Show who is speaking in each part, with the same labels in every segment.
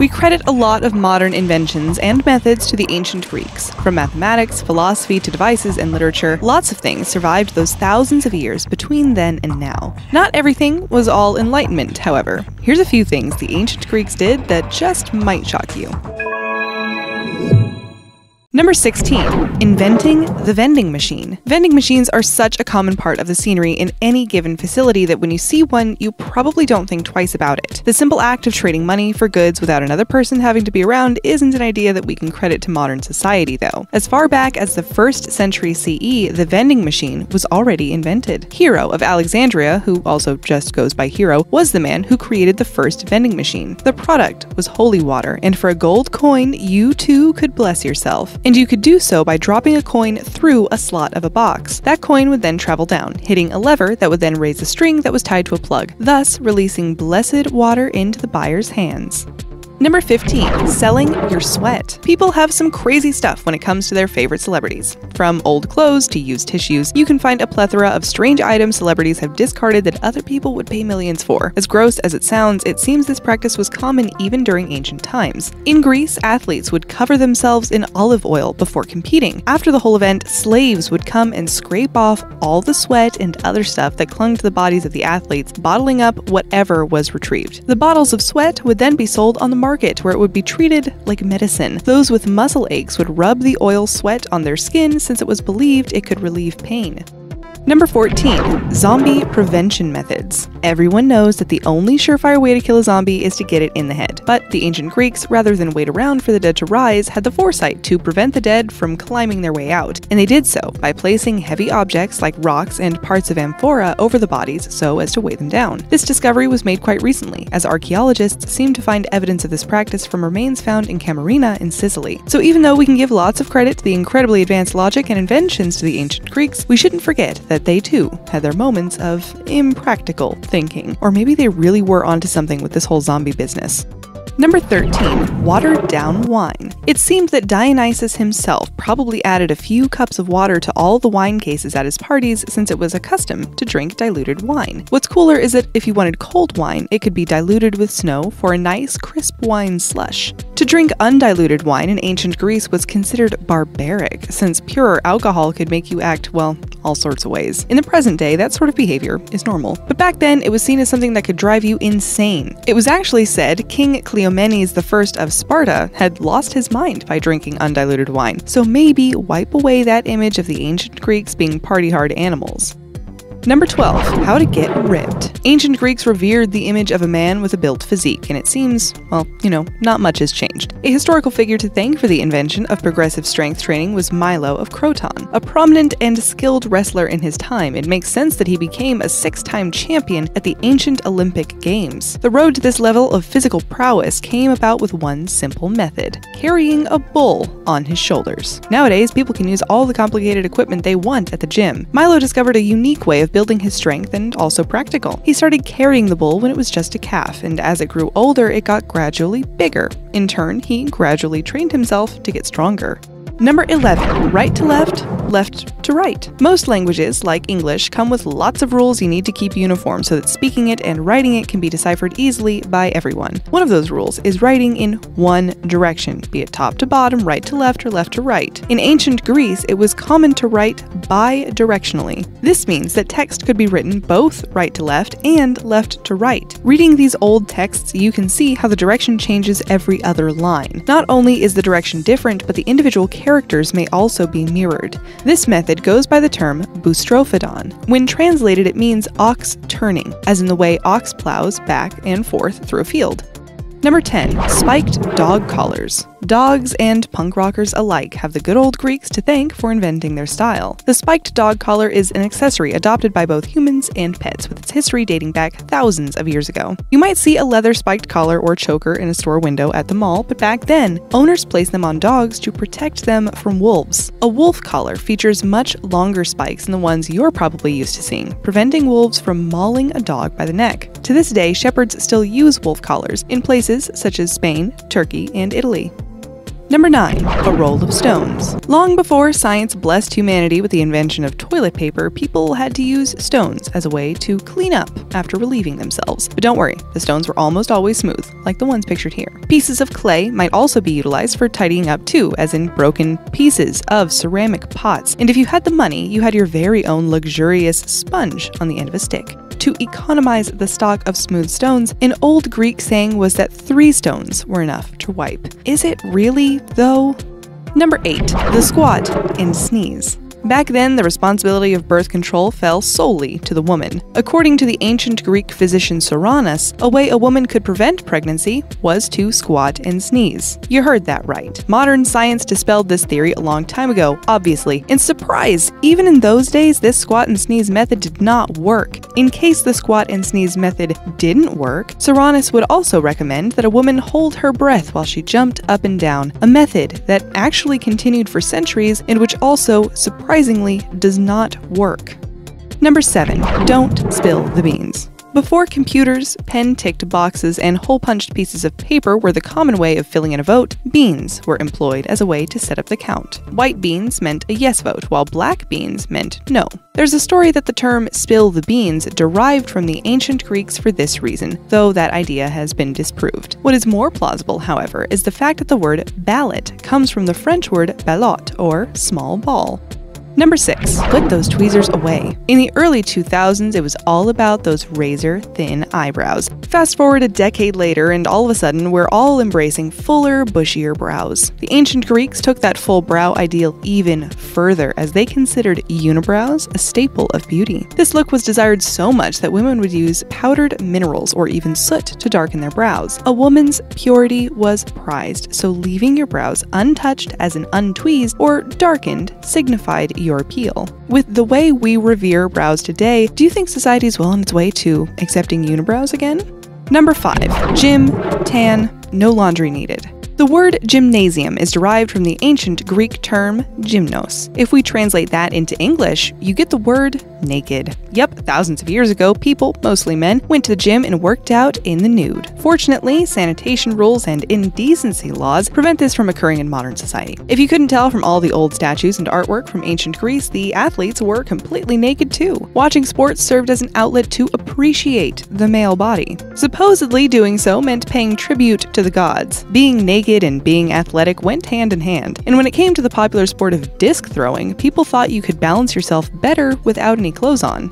Speaker 1: We credit a lot of modern inventions and methods to the ancient Greeks. From mathematics, philosophy, to devices and literature, lots of things survived those thousands of years between then and now. Not everything was all enlightenment, however. Here's a few things the ancient Greeks did that just might shock you. Number 16. Inventing the vending machine. Vending machines are such a common part of the scenery in any given facility that when you see one, you probably don't think twice about it. The simple act of trading money for goods without another person having to be around isn't an idea that we can credit to modern society, though. As far back as the 1st century CE, the vending machine was already invented. Hero of Alexandria, who also just goes by Hero, was the man who created the first vending machine. The product was holy water, and for a gold coin, you too could bless yourself. And you could do so by dropping a coin through a slot of a box. That coin would then travel down, hitting a lever that would then raise a string that was tied to a plug, thus releasing blessed water into the buyer's hands. Number 15. Selling your sweat. People have some crazy stuff when it comes to their favorite celebrities. From old clothes to used tissues, you can find a plethora of strange items celebrities have discarded that other people would pay millions for. As gross as it sounds, it seems this practice was common even during ancient times. In Greece, athletes would cover themselves in olive oil before competing. After the whole event, slaves would come and scrape off all the sweat and other stuff that clung to the bodies of the athletes, bottling up whatever was retrieved. The bottles of sweat would then be sold on the market, where it would be treated like medicine. Those with muscle aches would rub the oil sweat on their skin since it was believed it could relieve pain. Number 14. Zombie prevention methods. Everyone knows that the only surefire way to kill a zombie is to get it in the head. But the ancient Greeks, rather than wait around for the dead to rise, had the foresight to prevent the dead from climbing their way out. And they did so by placing heavy objects like rocks and parts of amphora over the bodies so as to weigh them down. This discovery was made quite recently, as archaeologists seem to find evidence of this practice from remains found in Camarina in Sicily. So even though we can give lots of credit to the incredibly advanced logic and inventions to the ancient Greeks, we shouldn't forget that they too had their moments of impractical thinking. Or maybe they really were onto something with this whole zombie business. Number 13. Watered down wine. It seemed that Dionysus himself probably added a few cups of water to all the wine cases at his parties since it was a custom to drink diluted wine. What's cooler is that if you wanted cold wine, it could be diluted with snow for a nice crisp wine slush. To drink undiluted wine in ancient Greece was considered barbaric, since purer alcohol could make you act, well, all sorts of ways. In the present day, that sort of behavior is normal. But back then, it was seen as something that could drive you insane. It was actually said King Cleomenes I of Sparta had lost his mind by drinking undiluted wine, so maybe wipe away that image of the ancient Greeks being party-hard animals. Number 12. How to get ripped. Ancient Greeks revered the image of a man with a built physique, and it seems, well, not much has changed. A historical figure to thank for the invention of progressive strength training was Milo of Croton. A prominent and skilled wrestler in his time, it makes sense that he became a 6-time champion at the ancient Olympic Games. The road to this level of physical prowess came about with one simple method: carrying a bull on his shoulders. Nowadays, people can use all the complicated equipment they want at the gym. Milo discovered a unique way of building his strength and also practical. He started carrying the bull when it was just a calf, and as it grew older, it got gradually bigger. In turn, he gradually trained himself to get stronger. Number 11. Right to left, left to right. Most languages, like English, come with lots of rules you need to keep uniform so that speaking it and writing it can be deciphered easily by everyone. One of those rules is writing in one direction, be it top to bottom, right to left, or left to right. In ancient Greece, it was common to write bidirectionally. This means that text could be written both right to left and left to right. Reading these old texts, you can see how the direction changes every other line. Not only is the direction different, but the individual characters may also be mirrored. This method goes by the term boustrophodon. When translated, it means ox turning, as in the way ox plows back and forth through a field. Number 10. Spiked dog collars. Dogs and punk rockers alike have the good old Greeks to thank for inventing their style. The spiked dog collar is an accessory adopted by both humans and pets, with its history dating back thousands of years ago. You might see a leather spiked collar or choker in a store window at the mall, but back then, owners placed them on dogs to protect them from wolves. A wolf collar features much longer spikes than the ones you're probably used to seeing, preventing wolves from mauling a dog by the neck. To this day, shepherds still use wolf collars in places such as Spain, Turkey, and Italy. Number 9. A roll of stones. Long before science blessed humanity with the invention of toilet paper, people had to use stones as a way to clean up after relieving themselves. But don't worry, the stones were almost always smooth, like the ones pictured here. Pieces of clay might also be utilized for tidying up too, as in broken pieces of ceramic pots. And if you had the money, you had your very own luxurious sponge on the end of a stick. To economize the stock of smooth stones, an old Greek saying was that 3 stones were enough to wipe. Is it really, though? Number 8. The squat and sneeze. Back then, the responsibility of birth control fell solely to the woman. According to the ancient Greek physician Soranus, a way a woman could prevent pregnancy was to squat and sneeze. You heard that right. Modern science dispelled this theory a long time ago, obviously. And surprise! Even in those days, this squat and sneeze method did not work. In case the squat and sneeze method didn't work, Soranus would also recommend that a woman hold her breath while she jumped up and down, a method that actually continued for centuries and which also surprisingly does not work. Number 7. Don't spill the beans. Before computers, pen-ticked boxes and hole-punched pieces of paper were the common way of filling in a vote, beans were employed as a way to set up the count. White beans meant a yes vote, while black beans meant no. There's a story that the term spill the beans derived from the ancient Greeks for this reason, though that idea has been disproved. What is more plausible, however, is the fact that the word ballot comes from the French word ballotte, or small ball. Number 6. Put those tweezers away. In the early 2000s, it was all about those razor-thin eyebrows. Fast forward a decade later, and all of a sudden, we're all embracing fuller, bushier brows. The ancient Greeks took that full brow ideal even further, as they considered unibrows a staple of beauty. This look was desired so much that women would use powdered minerals or even soot to darken their brows. A woman's purity was prized, so leaving your brows untouched as an untweezed or darkened signified your appeal. With the way we revere brows today, do you think society is well on its way to accepting unibrows again? Number 5. Gym, tan, no laundry needed. The word gymnasium is derived from the ancient Greek term gymnos. If we translate that into English, you get the word naked. Yep, thousands of years ago, people, mostly men, went to the gym and worked out in the nude. Fortunately, sanitation rules and indecency laws prevent this from occurring in modern society. If you couldn't tell from all the old statues and artwork from ancient Greece, the athletes were completely naked too. Watching sports served as an outlet to appreciate the male body. Supposedly, doing so meant paying tribute to the gods. Being naked and being athletic went hand in hand. And when it came to the popular sport of disc throwing, people thought you could balance yourself better without any clothes on.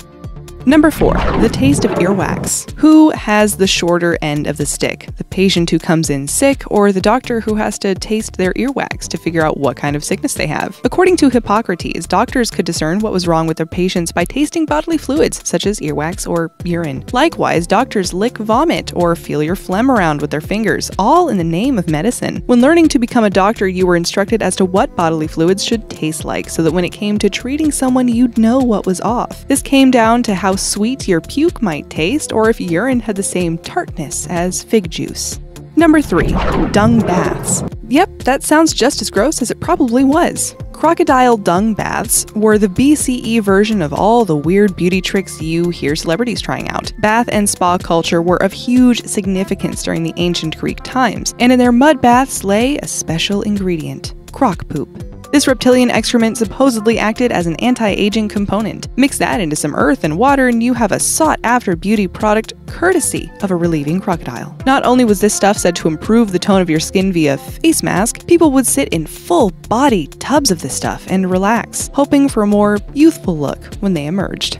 Speaker 1: Number 4. The taste of earwax. Who has the shorter end of the stick? The patient who comes in sick, or the doctor who has to taste their earwax to figure out what kind of sickness they have? According to Hippocrates, doctors could discern what was wrong with their patients by tasting bodily fluids, such as earwax or urine. Likewise, doctors lick vomit or feel your phlegm around with their fingers, all in the name of medicine. When learning to become a doctor, you were instructed as to what bodily fluids should taste like, so that when it came to treating someone, you'd know what was off. This came down to how sweet your puke might taste, or if urine had the same tartness as fig juice. Number 3. Dung baths. Yep, that sounds just as gross as it probably was. Crocodile dung baths were the BCE version of all the weird beauty tricks you hear celebrities trying out. Bath and spa culture were of huge significance during the ancient Greek times, and in their mud baths lay a special ingredient: croc poop. This reptilian excrement supposedly acted as an anti-aging component. Mix that into some earth and water and you have a sought-after beauty product courtesy of a relieving crocodile. Not only was this stuff said to improve the tone of your skin via face mask, people would sit in full-body tubs of this stuff and relax, hoping for a more youthful look when they emerged.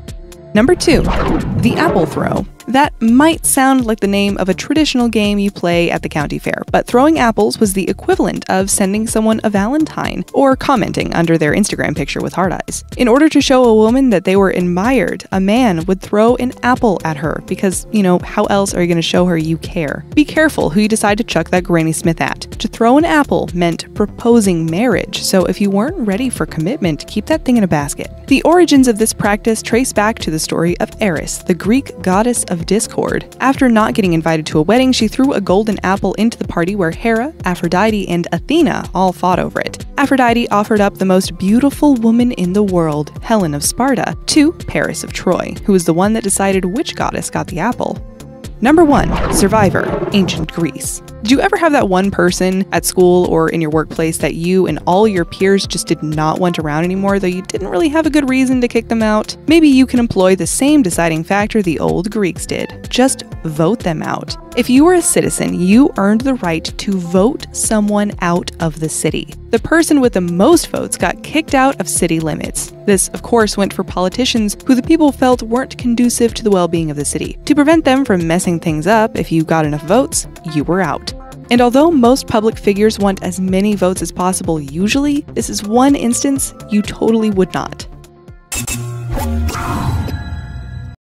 Speaker 1: Number 2. The apple throw. That might sound like the name of a traditional game you play at the county fair, but throwing apples was the equivalent of sending someone a Valentine or commenting under their Instagram picture with heart eyes. In order to show a woman that they were admired, a man would throw an apple at her because, how else are you going to show her you care? Be careful who you decide to chuck that Granny Smith at. To throw an apple meant proposing marriage, so if you weren't ready for commitment, keep that thing in a basket. The origins of this practice trace back to the story of Eris, the Greek goddess of discord. After not getting invited to a wedding, she threw a golden apple into the party where Hera, Aphrodite, and Athena all fought over it. Aphrodite offered up the most beautiful woman in the world, Helen of Sparta, to Paris of Troy, who was the one that decided which goddess got the apple. Number 1. Survivor, ancient Greece. Did you ever have that one person at school or in your workplace that you and all your peers just did not want around anymore, though you didn't really have a good reason to kick them out? Maybe you can employ the same deciding factor the old Greeks did. Just vote them out. If you were a citizen, you earned the right to vote someone out of the city. The person with the most votes got kicked out of city limits. This, of course, went for politicians who the people felt weren't conducive to the well-being of the city. To prevent them from messing things up, if you got enough votes, you were out. And although most public figures want as many votes as possible usually, this is one instance you totally would not.